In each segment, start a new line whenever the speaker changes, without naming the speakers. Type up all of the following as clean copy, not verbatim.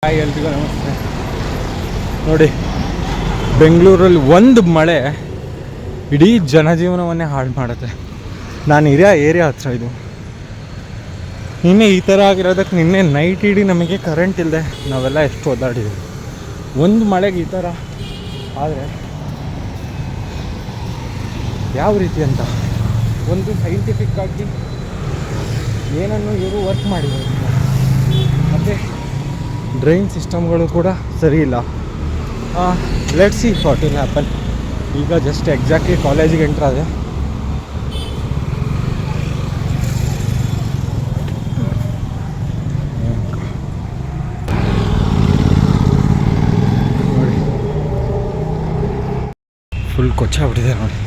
Hi ಎಲ್ರಿಗೂ ನಮಸ್ತೆ. ನೋಡಿ, ಬೆಂಗಳೂರಲ್ಲಿ ಒಂದು ಮಳೆ ಇಡೀ ಜನಜೀವನವನ್ನೇ ಹಾಳು ಮಾಡುತ್ತೆ. ನಾನು ಇರೋ ಏರಿಯಾ ಹತ್ರ ಇದು. ನಿನ್ನೆ ಈ ಥರ ಆಗಿರೋದಕ್ಕೆ ನಿನ್ನೆ ನೈಟ್ ಇಡೀ ನಮಗೆ ಕರೆಂಟ್ ಇಲ್ಲದೆ ನಾವೆಲ್ಲ ಎಷ್ಟು ಓದಾಡಿದ್ದೀವಿ. ಒಂದು ಮಳೆಗೆ ಈ ಥರ ಆದರೆ ಯಾವ ರೀತಿ ಅಂತ ಒಂದು ಸೈಂಟಿಫಿಕ್ ಆಗಿ ಏನನ್ನು ಇವರು ವರ್ಕ್ ಮಾಡಿದ್ದಾರೆ. ಮತ್ತು ಡ್ರೈನ್ ಸಿಸ್ಟಮ್ಗಳು ಕೂಡ ಸರಿ ಇಲ್ಲ. Let's see what will happen. ಈಗ ಜಸ್ಟ್ ಎಕ್ಸಾಕ್ಟ್ಲಿ ಕಾಲೇಜಿಗೆ ಎಂಟ್ರ್ ಆದೆ. ನೋಡಿ, ಫುಲ್ ಕೊಚ್ಚಾಗ್ಬಿಟ್ಟಿದೆ ನೋಡಿ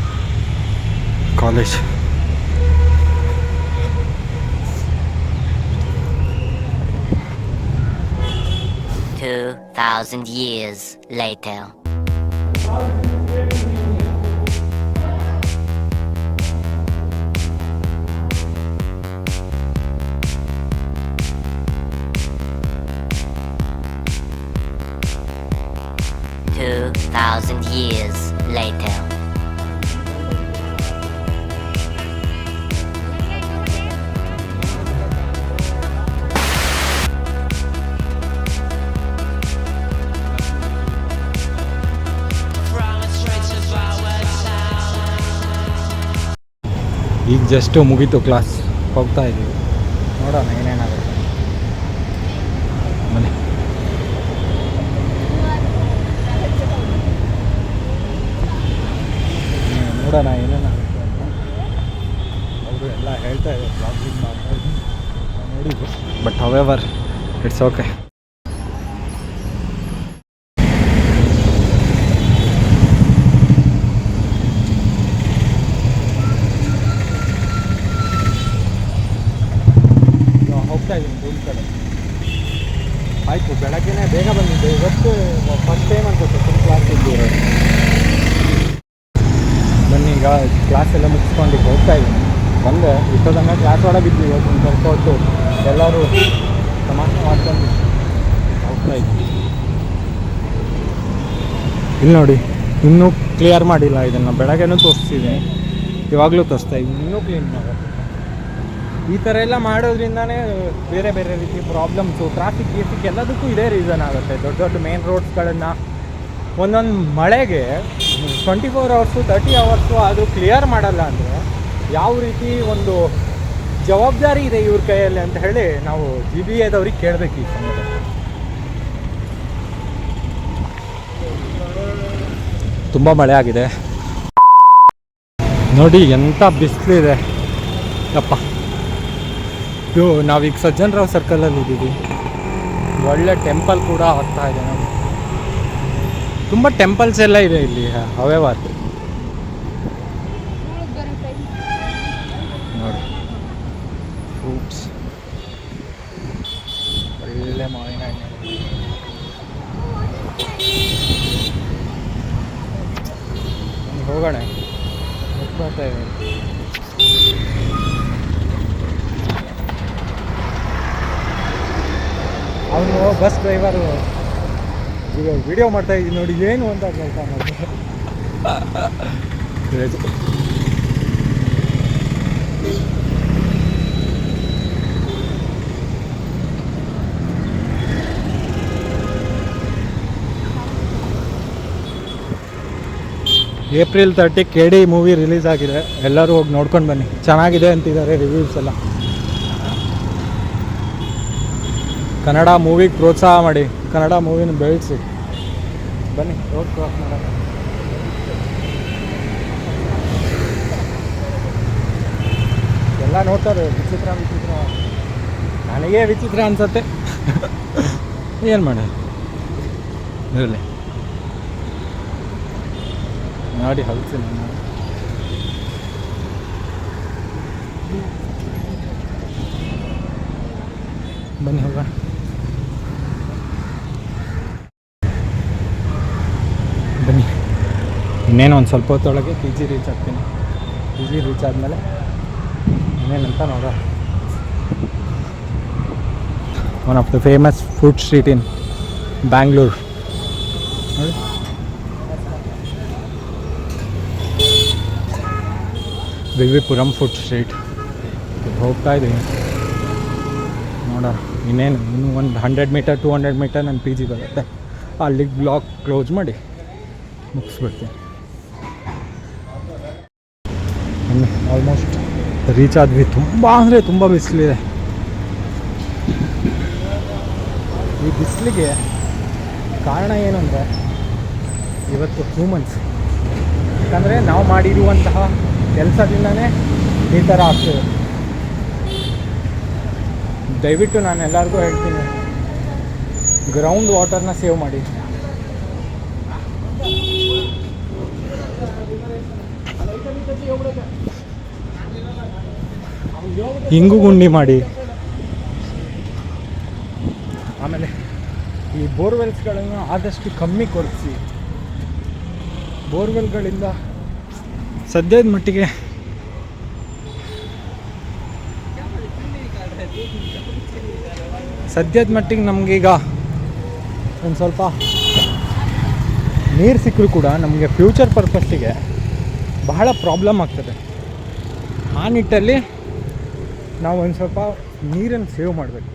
college.
2,000 years later. Years later.
ಈಗ ಜಸ್ಟ್ ಮುಗೀತು ಕ್ಲಾಸ್, ಹೋಗ್ತಾ ಇದ್ದೀವಿ. ನೋಡೋಣ ಏನೇನಾಗುತ್ತೆ. ಬನ್ನಿ. ನೋಡೋಣ ಏನೇನಾಗುತ್ತೆ ಅಂತ. ಅವರು ಎಲ್ಲ ಹೇಳ್ತಾ ಇದ್ದಾರೆ, ಬ್ಲಾಗಿಂಗ್ ಮಾಡ್ತಾ ಇದ್ದೀನಿ ನೋಡಿದ್ದು. But however it's okay. ಹೋಗ್ತಾ ಇದ್ದೀನಿ ರೂಮ್ ಕಡೆ. ಆಯಿತು, ಬೆಳಗ್ಗೆನೇ ಬೇಗ ಬಂದಿದ್ದೆ. ಇವತ್ತು ಫಸ್ಟ್ ಟೈಮ್ ಅನ್ಸುತ್ತೆ ಫುಲ್ ಕ್ಲಾಸ್ ಇದ್ದೀರ. ಬನ್ನಿ, ಈಗ ಕ್ಲಾಸ್ ಎಲ್ಲ ಮುಗಿಸ್ಕೊಂಡು ಹೋಗ್ತಾ ಇದ್ದೀನಿ. ಬಂದೆ ಇಷ್ಟೊಂದಂಗೆ ಕ್ಲಾಸ್ ಒಳಗಿದ್ವಿ. ಇವತ್ತು ಒಂದು ಸ್ವಲ್ಪ ಹೊತ್ತು ಎಲ್ಲರೂ ತಮಾಷೆ ಮಾಡ್ಕೊಂಡು ಹೋಗ್ತಾ ಇದ್ವಿ. ಇಲ್ಲಿ ನೋಡಿ, ಇನ್ನೂ ಕ್ಲಿಯರ್ ಮಾಡಿಲ್ಲ ಇದನ್ನು. ಬೆಳಗ್ಗೆನೂ ತೋರಿಸ್ತಿದ್ದೀನಿ, ಇವಾಗಲೂ ತೋರಿಸ್ತಾ ಇದ್ದೀನಿ. ಇನ್ನೂ ಕ್ಲೀನ್ ಮಾಡೋದು. ಈ ಥರ ಎಲ್ಲ ಮಾಡೋದ್ರಿಂದನೇ ಬೇರೆ ಬೇರೆ ರೀತಿ ಪ್ರಾಬ್ಲಮ್ಸು, ಟ್ರಾಫಿಕ್ ಗೀಫಿಕ್ ಎಲ್ಲದಕ್ಕೂ ಇದೇ ರೀಸನ್ ಆಗುತ್ತೆ. ದೊಡ್ಡ ದೊಡ್ಡ ಮೇನ್ ರೋಡ್ಸ್ಗಳನ್ನು ಒಂದೊಂದು ಮಳೆಗೆ 24 ಅವರ್ಸು 30 ಅವರ್ಸು ಆದರೂ ಕ್ಲಿಯರ್ ಮಾಡಲ್ಲ ಅಂದರೆ ಯಾವ ರೀತಿ ಒಂದು ಜವಾಬ್ದಾರಿ ಇದೆ ಇವ್ರ ಕೈಯಲ್ಲಿ ಅಂತ ಹೇಳಿ ನಾವು GBAದವ್ರಿಗೆ ಕೇಳಬೇಕು ಈ ಸಮಯದಲ್ಲಿ. ತುಂಬ ಮಳೆ ಆಗಿದೆ ನೋಡಿ, ಎಂಥ ಬಿಸಿಲಿದೆ ಯಪ್ಪ. ನಾವೀಗ ಸಜ್ಜನರಾವ್ ಸರ್ಕಲಲ್ಲಿ ಇದ್ದೀವಿ. ಒಳ್ಳೆ ಟೆಂಪಲ್ ಕೂಡ ಆಗ್ತಾ ಇದೆ. ನಾವು ತುಂಬ ಟೆಂಪಲ್ಸ್ ಎಲ್ಲ ಇದೆ ಇಲ್ಲಿ. ಹವೆವರ್ ನೋಡಿ, ಫ್ರೂಟ್ಸ್, ಒಳ್ಳೆ ಮಾವಿನ ಹಣ್ಣು. ಹೋಗೋಣ, ಬರ್ತಾ ಇದೆ. ಅವನು ಬಸ್ ಡ್ರೈವರು ಈಗ ವಿಡಿಯೋ ಮಾಡ್ತಾ ಇದ್ದೀನಿ ನೋಡಿ, ಏನು ಅಂತ ಕೇಳ್ತಾ ನೋಡಿ. April 30 KD ಮೂವಿ ರಿಲೀಸ್ ಆಗಿದೆ. ಎಲ್ಲರೂ ಹೋಗಿ ನೋಡ್ಕೊಂಡು ಬನ್ನಿ. ಚೆನ್ನಾಗಿದೆ ಅಂತಿದ್ದಾರೆ ರಿವ್ಯೂಸ್ ಎಲ್ಲ. ಕನ್ನಡ ಮೂವಿಗೆ ಪ್ರೋತ್ಸಾಹ ಮಾಡಿ, ಕನ್ನಡ ಮೂವಿನ ಬೆಳೆಸಿ. ಬನ್ನಿ, ರೋಡ್ ಕ್ರಾಸ್ ಮಾಡೋಣ. ಎಲ್ಲ ನೋಡ್ತಾರೆ ವಿಚಿತ್ರ ವಿಚಿತ್ರ. ನನಗೇ ವಿಚಿತ್ರ ಅನ್ಸತ್ತೆ. ಏನು ಮಾಡೋದು ಇರಲಿ. ನೋಡಿ ಹೌದು, ಬನ್ನಿ ಹೋಗೋಣ. ಬನ್ನಿ, ಇನ್ನೇನು ಒಂದು ಸ್ವಲ್ಪ ಹೊತ್ತೊಳಗೆ PG ರೀಚ್ ಆಗ್ತೀನಿ. PG ರೀಚ್ ಆದಮೇಲೆ ಇನ್ನೇನಂತ ನೋಡೋಣ. One of the famous food street in Bangalore ನೋಡಿ. ವಿವಿಪುರಂ ಫುಡ್ ಸ್ಟ್ರೀಟ್ ಹೋಗ್ತಾ ಇದ್ದೀವಿ. ನೋಡೋಣ ಇನ್ನೇನು, ಇನ್ನೂ ಒಂದು 100 ಮೀಟರ್ 200 ಮೀಟರ್ ನನ್ನ ಪಿ ಜಿ ಬರುತ್ತೆ. ಅಲ್ಲಿಗೆ ಬ್ಲಾಗ್ ಕ್ಲೋಸ್ ಮಾಡಿ ಮುಗಿಸ್ಬಿಡ್ತೀನಿ. ಆಲ್ಮೋಸ್ಟ್ ರೀಚ್ ಆದ್ವಿ. ತುಂಬ ಅಂದರೆ ತುಂಬ ಬಿಸಿಲಿದೆ. ಈ ಬಿಸಿಲಿಗೆ ಕಾರಣ ಏನು ಅಂದರೆ ಇವತ್ತು ಹ್ಯೂಮನ್ಸ್. ಯಾಕಂದರೆ ನಾವು ಮಾಡಿರುವಂತಹ ಕೆಲಸದಿಂದನೇ ಈ ಥರ ಆಗ್ತದೆ. ದಯವಿಟ್ಟು ನಾನು ಎಲ್ಲರಿಗೂ ಹೇಳ್ತೀನಿ, ಗ್ರೌಂಡ್ ವಾಟರ್ನ ಸೇವ್ ಮಾಡಿ. ಇಂಗು ಗುಂಡಿ ಮಾಡಿ. ಆಮೇಲೆ ಈ ಬೋರ್ವೆಲ್ಸ್ಗಳನ್ನು ಆದಷ್ಟು ಕಮ್ಮಿ ಕೊರೆಸಿ. ಬೋರ್ವೆಲ್ಗಳಿಂದ ಸದ್ಯದ ಮಟ್ಟಿಗೆ ನಮಗೀಗ ಒಂದು ಸ್ವಲ್ಪ ನೀರು ಸಿಕ್ಕರೂ ಕೂಡ ನಮಗೆ ಫ್ಯೂಚರ್ ಪರ್ಪಸ್ಸಿಗೆ ಬಹಳ ಪ್ರಾಬ್ಲಮ್ ಆಗ್ತದೆ. ಆ ನಿಟ್ಟಲ್ಲಿ ನಾವು ಒಂದು ಸ್ವಲ್ಪ ನೀರನ್ನು ಸೇವ್ ಮಾಡಬೇಕು.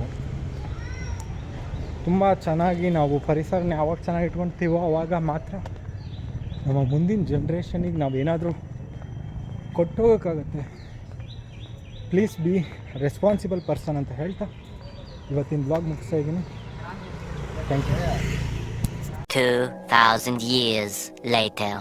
ತುಂಬ ಚೆನ್ನಾಗಿ ನಾವು ಪರಿಸರನ ಯಾವಾಗ ಚೆನ್ನಾಗಿ ಇಟ್ಕೊಳ್ತೀವೋ ಆವಾಗ ಮಾತ್ರ ನಮ್ಮ ಮುಂದಿನ ಜನ್ರೇಷನಿಗೆ ನಾವೇನಾದರೂ ಕೊಟ್ಟೋಗೋಕ್ಕಾಗತ್ತೆ. ಪ್ಲೀಸ್ ಬಿ ರೆಸ್ಪಾನ್ಸಿಬಲ್ ಪರ್ಸನ್ ಅಂತ ಹೇಳ್ತಾ ಇವತ್ತಿನ ಬ್ಲಾಗ್ ಮುಗಿಸ್ತಾ ಇದ್ದೀನಿ. Thank you.
2000 years later.